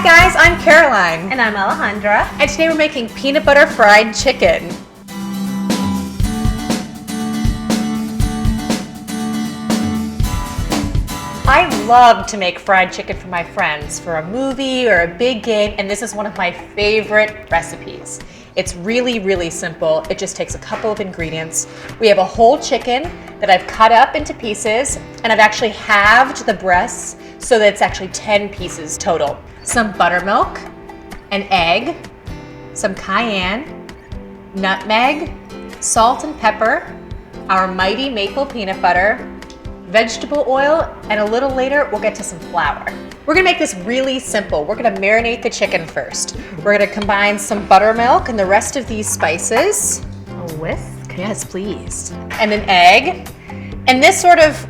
guys, I'm Caroline. And I'm Alejandra. And today we're making peanut butter fried chicken. I love to make fried chicken for my friends for a movie or a big game, and this is one of my favorite recipes. It's really, really simple. It just takes a couple of ingredients. We have a whole chicken that I've cut up into pieces, and I've actually halved the breasts so that it's actually 10 pieces total. Some buttermilk, an egg, some cayenne, nutmeg, salt and pepper, our mighty maple peanut butter, vegetable oil, and a little later we'll get to some flour. We're gonna make this really simple. We're gonna marinate the chicken first. We're gonna combine some buttermilk and the rest of these spices. A whisk? Yes, please. And an egg. And this sort of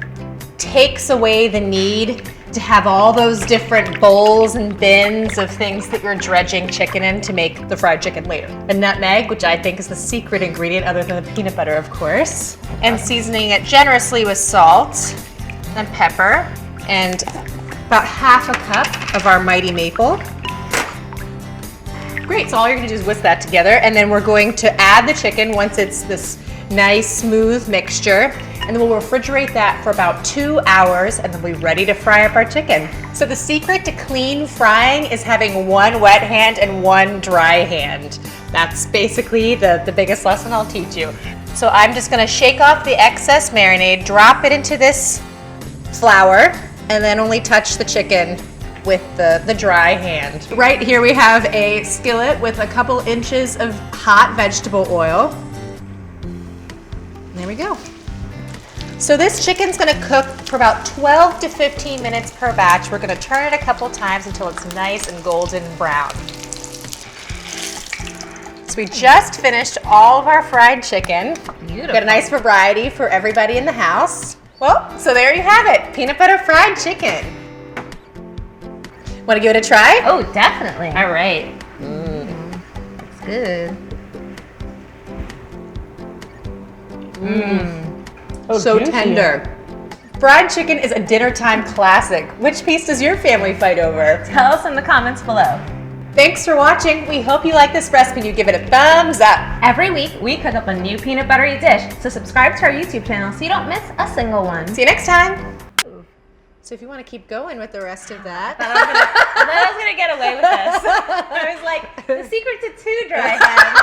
takes away the need to have all those different bowls and bins of things that you're dredging chicken in to make the fried chicken later. A nutmeg, which I think is the secret ingredient other than the peanut butter, of course. And seasoning it generously with salt and pepper and about half a cup of our mighty maple. Great, so all you're gonna do is whisk that together, and then we're going to add the chicken once it's this nice smooth mixture, and then we'll refrigerate that for about 2 hours, and then we'll be ready to fry up our chicken. So the secret to clean frying is having one wet hand and one dry hand. That's basically the biggest lesson I'll teach you. So I'm just gonna shake off the excess marinade, drop it into this flour, and then only touch the chicken with the dry hand. Right here we have a skillet with a couple inches of hot vegetable oil. There we go. So this chicken's gonna cook for about 12 to 15 minutes per batch. We're gonna turn it a couple times until it's nice and golden brown. So we just finished all of our fried chicken. Beautiful. Got a nice variety for everybody in the house. Well, so there you have it, peanut butter fried chicken. Want to give it a try? Oh, definitely. All right. It's good. Oh, So juicy. tender. Fried chicken is a dinner time classic. Which piece does your family fight over? Tell us in the comments below. Thanks for watching. We hope you like this recipe and you give it a thumbs up. Every week, we cook up a new peanut buttery dish, so subscribe to our YouTube channel so you don't miss a single one. See you next time. So if you want to keep going with the rest of that. I thought I was gonna get away with this. I was like, the secret to 2 dry hands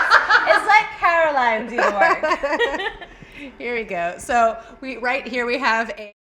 is let Caroline do the work. Here we go. So right here we have a